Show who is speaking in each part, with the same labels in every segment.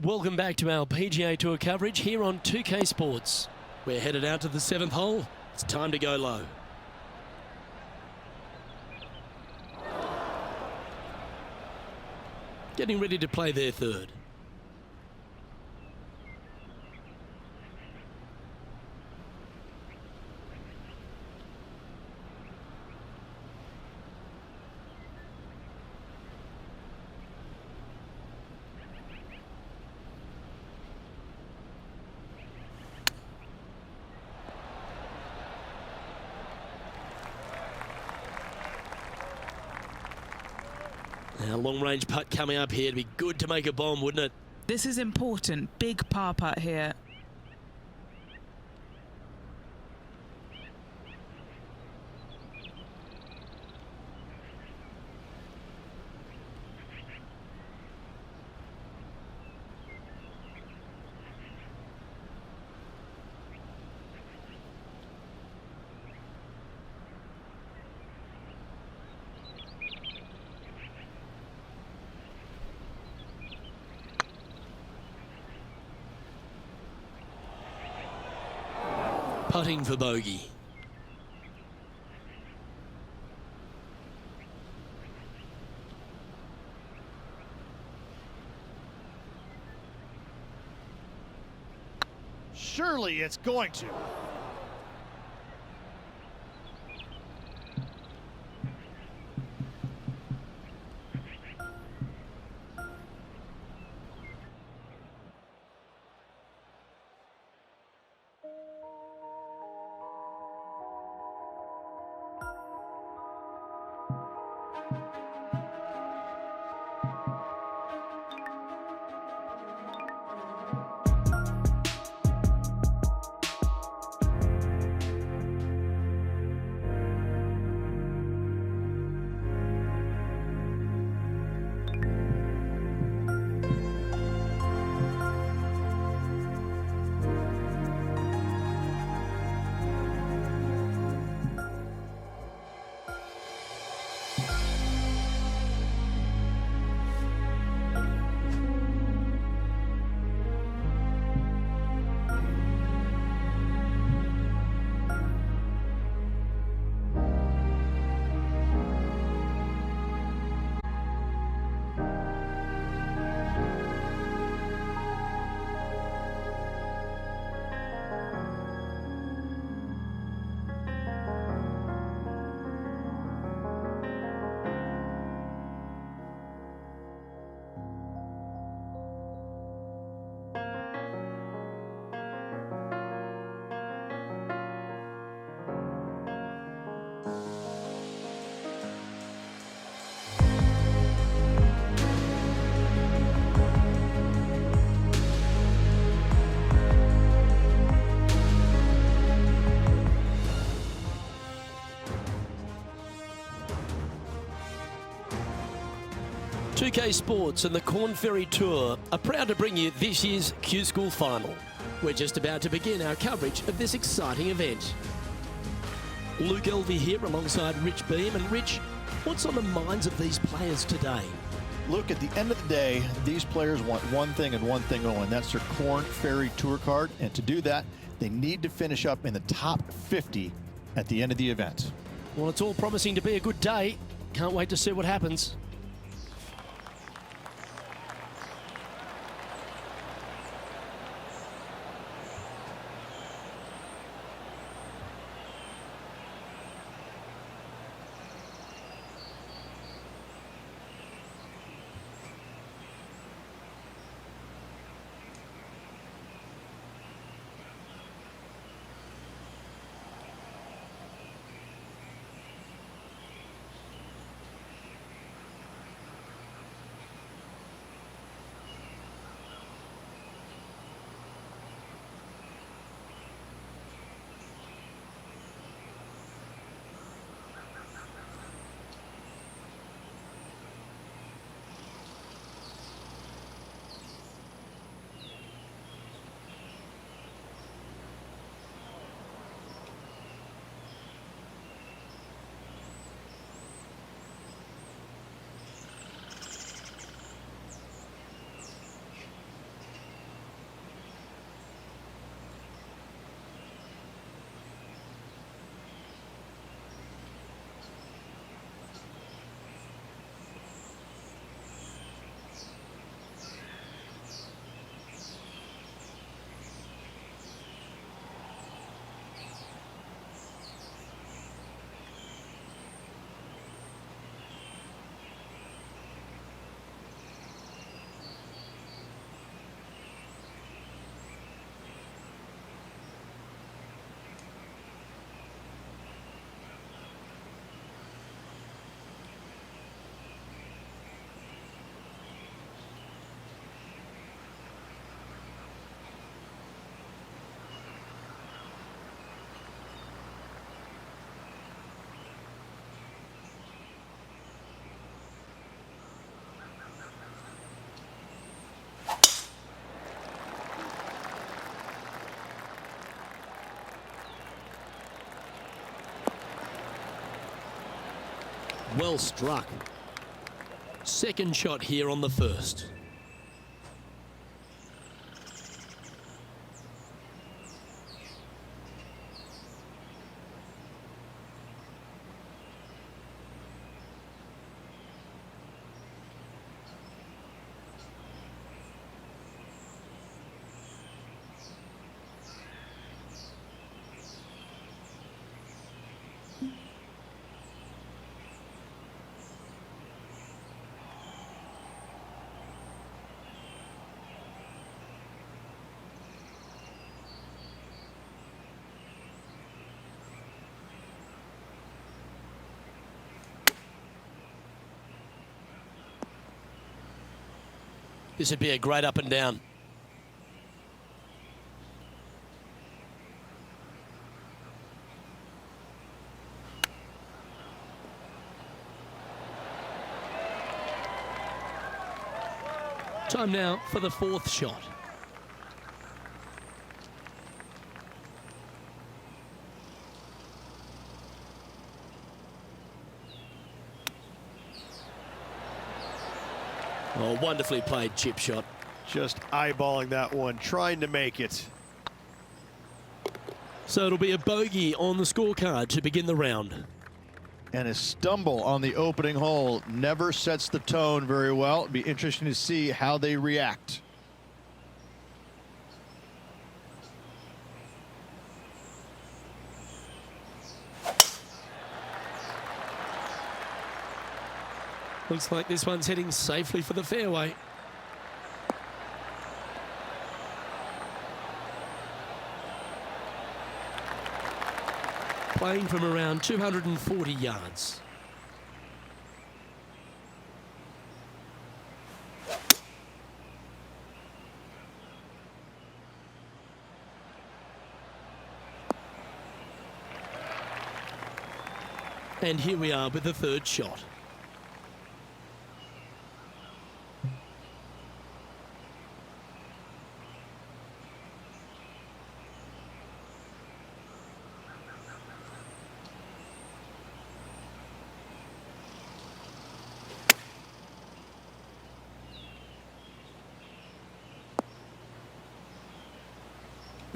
Speaker 1: Welcome back to our PGA Tour coverage here on 2K Sports. We're headed out to the 7th hole. It's time to go low. Getting ready to play their third. Now, long-range putt coming up here. It'd be good to make a bomb, wouldn't it?
Speaker 2: This is important. Big par putt here.
Speaker 1: Putting for bogey.
Speaker 3: Surely it's going to.
Speaker 1: 2K Sports and the Corn Ferry Tour are proud to bring you this year's Q School Final. We're just about to begin our coverage of this exciting event. Luke Elvey here alongside Rich Beam. And Rich, what's on the minds of these players today?
Speaker 3: Look, at the end of the day, these players want one thing and one thing only, and that's their Corn Ferry Tour card. And to do that, they need to finish up in the top 50 at the end of the event.
Speaker 1: Well, it's all promising to be a good day. Can't wait to see what happens. Well struck. Second shot here on the first. This would be a great up and down. Time now for the fourth shot. Oh, wonderfully played chip shot.
Speaker 4: Just eyeballing that one, trying to make it.
Speaker 1: So it'll be a bogey on the scorecard to begin the round.
Speaker 3: And a stumble on the opening hole never sets the tone very well. It'd be interesting to see how they react.
Speaker 1: Looks like this one's heading safely for the fairway. Playing from around 240 yards. And here we are with the third shot.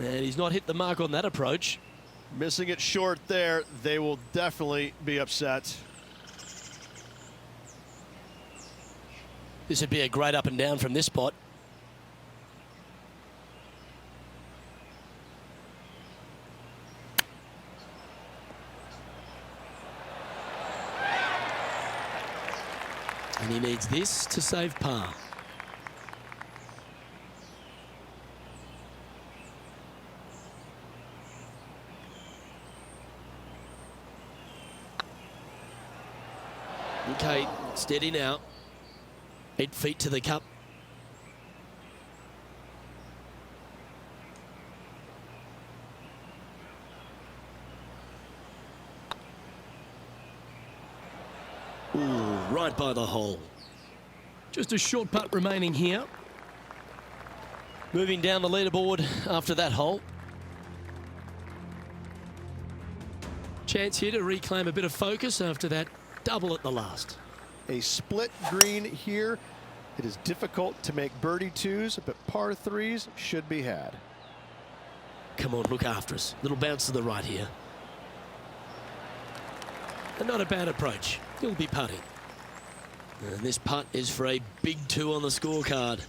Speaker 1: And he's not hit the mark on that approach.
Speaker 4: Missing it short there, they will definitely be upset.
Speaker 1: This would be a great up and down from this spot. And he needs this to save par. Okay, steady now. 8 feet to the cup. Ooh, right by the hole. Just a short putt remaining here. Moving down the leaderboard after that hole. Chance here to reclaim a bit of focus after that double at the last.
Speaker 4: A split green here. It is difficult to make birdie twos, but par threes should be had.
Speaker 1: Come on, look after us. Little bounce to the right here. And not a bad approach. He'll be putting. And this putt is for a big 2 on the scorecard.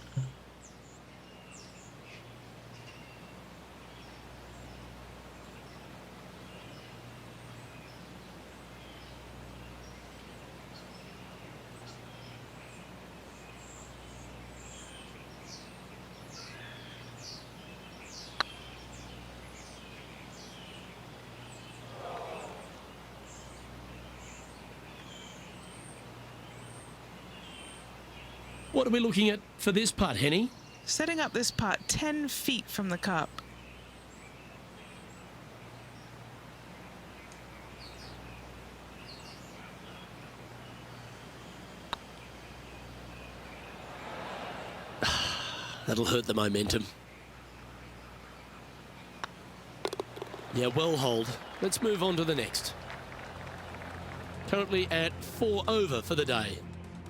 Speaker 1: What are we looking at for this putt, Henny?
Speaker 2: Setting up this putt 10 feet from the cup.
Speaker 1: That'll hurt the momentum. Yeah, well hold. Let's move on to the next. Currently at 4 over for the day.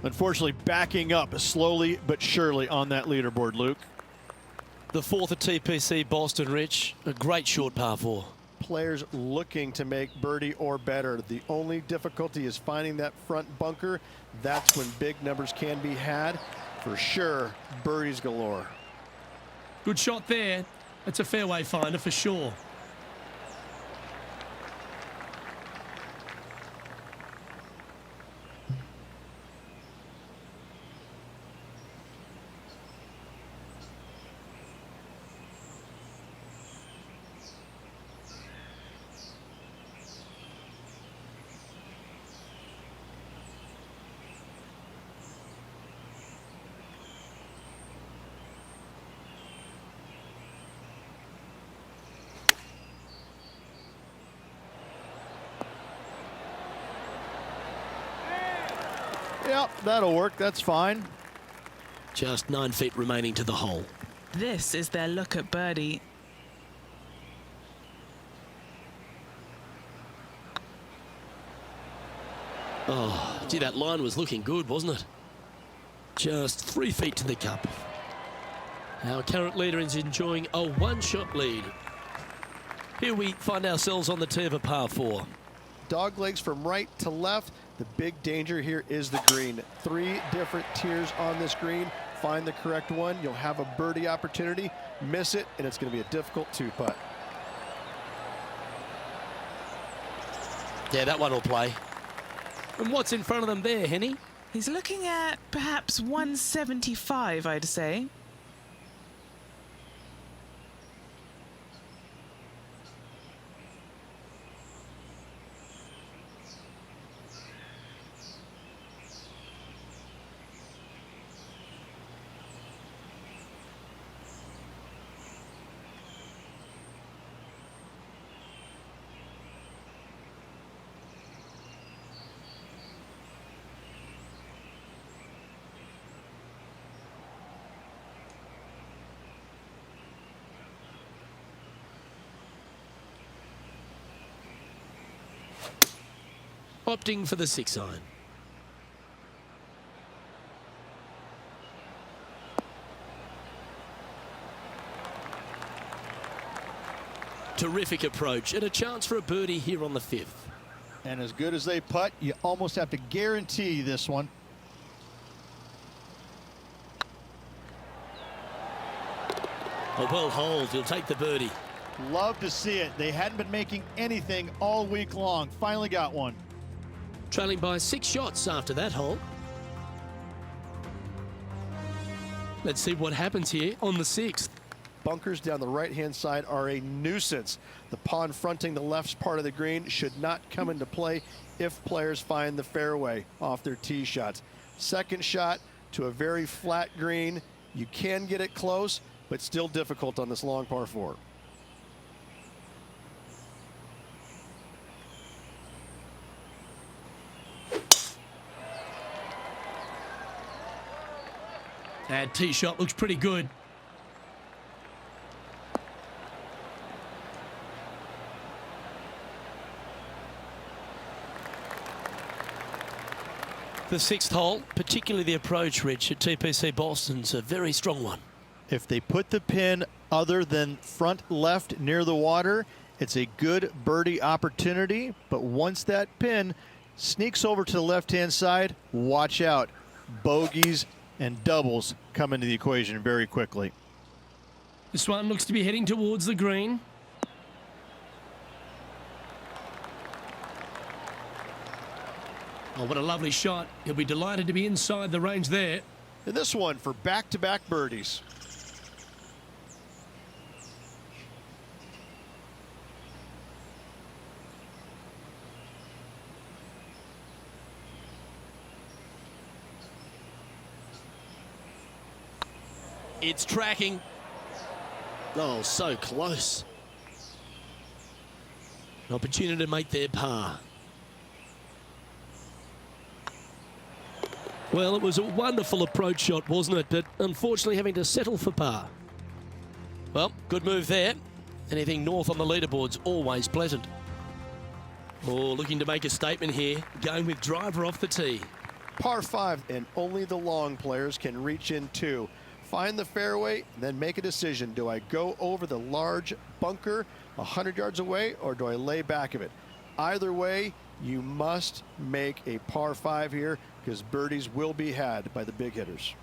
Speaker 4: Unfortunately, backing up slowly but surely on that leaderboard, Luke.
Speaker 1: The 4th at TPC Boston, Rich. A great short par 4.
Speaker 4: Players looking to make birdie or better. The only difficulty is finding that front bunker. That's when big numbers can be had. For sure, birdies galore.
Speaker 1: Good shot there. That's a fairway finder for sure.
Speaker 4: Yep, that'll work. That's fine.
Speaker 1: Just 9 feet remaining to the hole.
Speaker 2: This is their look at birdie.
Speaker 1: Oh, gee, that line was looking good, wasn't it? Just 3 feet to the cup. Our current leader is enjoying a 1-shot lead. Here we find ourselves on the tee of a par 4.
Speaker 4: Dog legs from right to left. The big danger here is the green. 3 different tiers on this green. Find the correct one. You'll have a birdie opportunity. Miss it, and it's going to be a difficult 2-putt.
Speaker 1: Yeah, that one will play. And what's in front of them there, Henny?
Speaker 2: He's looking at perhaps 175, I'd say.
Speaker 1: Opting for the 6-iron. terrific approach and a chance for a birdie here on the 5th.
Speaker 3: And as good as they putt, you almost have to guarantee this one.
Speaker 1: A well holed, he'll take the birdie.
Speaker 3: Love to see it. They hadn't been making anything all week long. Finally got one.
Speaker 1: Trailing by 6 shots after that hole. Let's see what happens here on the 6th.
Speaker 4: Bunkers down the right-hand side are a nuisance. The pond fronting the left part of the green should not come into play if players find the fairway off their tee shots. Second shot to a very flat green. You can get it close, but still difficult on this long par 4.
Speaker 1: That tee shot looks pretty good. The 6th hole, particularly the approach, Rich, at TPC Boston's a very strong one.
Speaker 3: If they put the pin other than front left near the water, it's a good birdie opportunity. But once that pin sneaks over to the left-hand side, watch out. Bogeys and doubles come into the equation very quickly.
Speaker 1: This one looks to be heading towards the green. Oh, what a lovely shot. He'll be delighted to be inside the range there.
Speaker 4: And this one for back-to-back birdies.
Speaker 1: It's tracking. Oh, so close. An opportunity to make their par. Well, it was a wonderful approach shot, wasn't it? But unfortunately having to settle for par. Well, good move there. Anything north on the leaderboard's always pleasant. Oh, looking to make a statement here. Going with driver off the tee.
Speaker 4: Par 5, and only the long players can reach in 2. Find the fairway, then make a decision. Do I go over the large bunker 100 yards away, or do I lay back of it? Either way, you must make a par 5 here, because birdies will be had by the big hitters.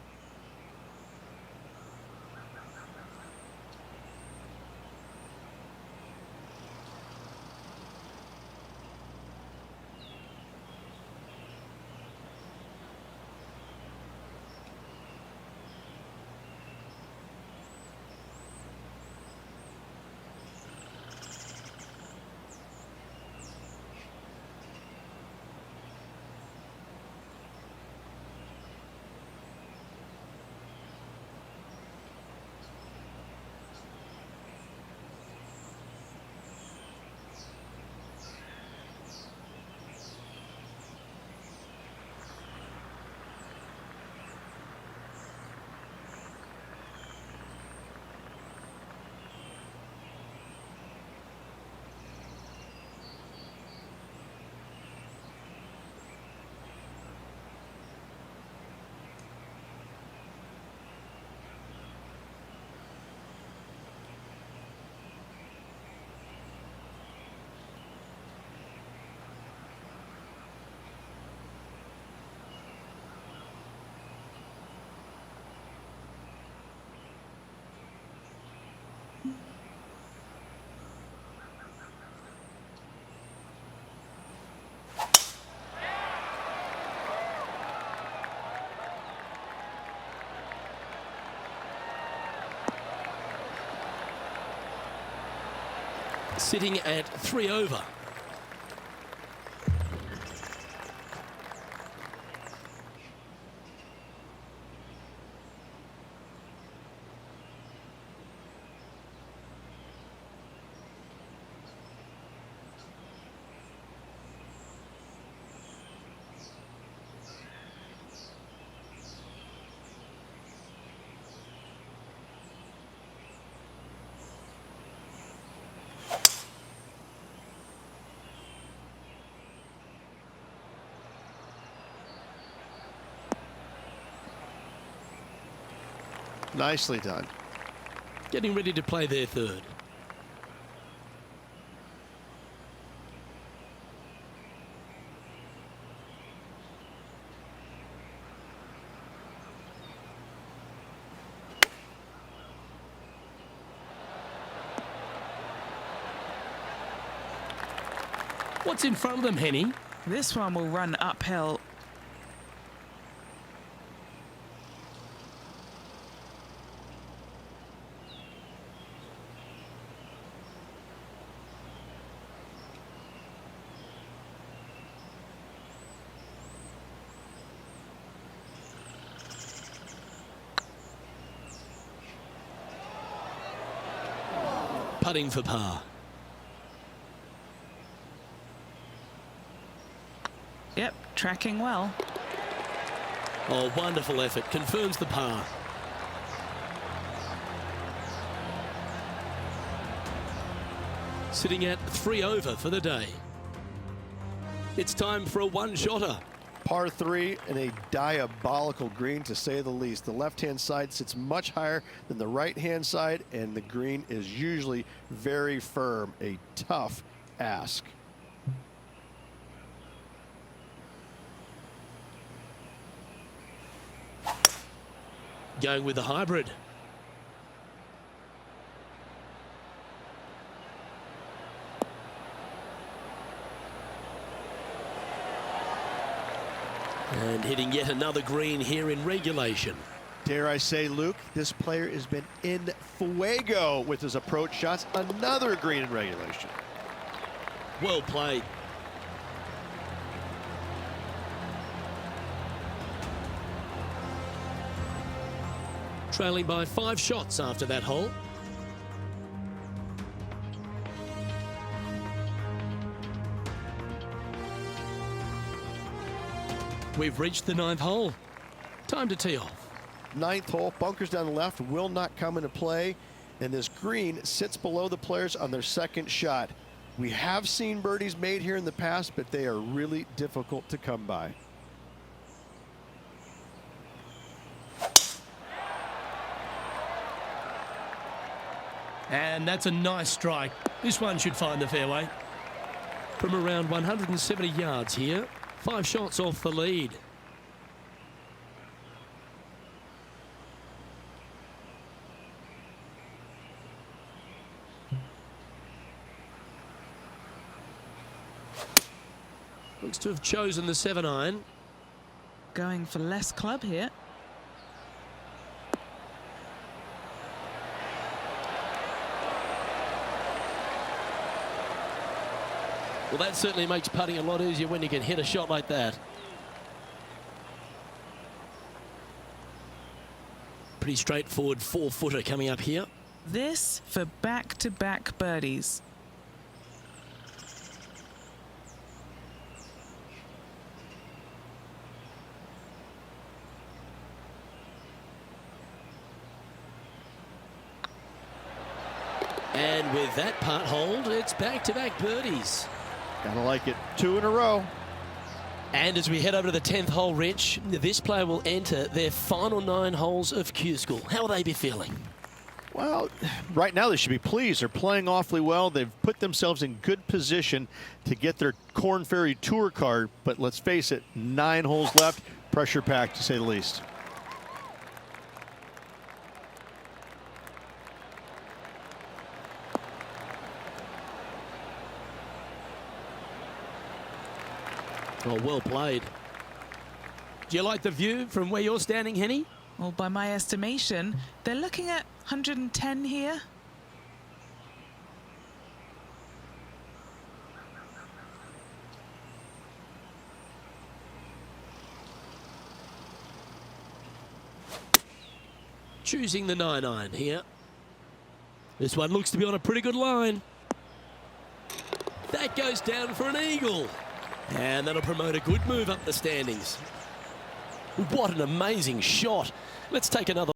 Speaker 1: Sitting at 3 over.
Speaker 4: Nicely done.
Speaker 1: Getting ready to play their 3rd. What's in front of them, Henny?
Speaker 2: This one will run uphill.
Speaker 1: Putting for par.
Speaker 2: Yep, tracking well.
Speaker 1: Oh, wonderful effort. Confirms the par. Sitting at 3 over for the day. It's time for a one-shotter.
Speaker 4: Par 3 and a diabolical green, to say the least. The left-hand side sits much higher than the right-hand side, and the green is usually very firm. A tough ask.
Speaker 1: Going with the hybrid. And hitting yet another green here in regulation.
Speaker 4: Dare I say, Luke, this player has been in fuego with his approach shots. Another green in regulation.
Speaker 1: Well played. Trailing by 5 shots after that hole. We've reached the 9th hole. Time to tee off.
Speaker 4: 9th hole, bunkers down the left will not come into play, and this green sits below the players on their second shot. We have seen birdies made here in the past, but they are really difficult to come by.
Speaker 1: And that's a nice strike. This one should find the fairway. From around 170 yards here, 5 shots off the lead. Looks to have chosen the 7-iron.
Speaker 2: Going for less club here.
Speaker 1: Well, that certainly makes putting a lot easier when you can hit a shot like that. Pretty straightforward 4-footer coming up here.
Speaker 2: This for back-to-back birdies.
Speaker 1: And with that putt hold, it's back-to-back birdies.
Speaker 3: Gotta like it. 2 in a row.
Speaker 1: And as we head over to the 10th hole, Rich, this player will enter their final 9 holes of Q School. How will they be feeling?
Speaker 3: Well, right now they should be pleased. They're playing awfully well. They've put themselves in good position to get their Corn Ferry Tour card. But let's face it, 9 holes left. Pressure packed, to say the least.
Speaker 1: Oh, well played. Do you like the view from where you're standing, Henny?
Speaker 2: Well, by my estimation, they're looking at 110 here.
Speaker 1: Choosing the 9-iron here. This one looks to be on a pretty good line. That goes down for an eagle. And that'll promote a good move up the standings. What an amazing shot. Let's take another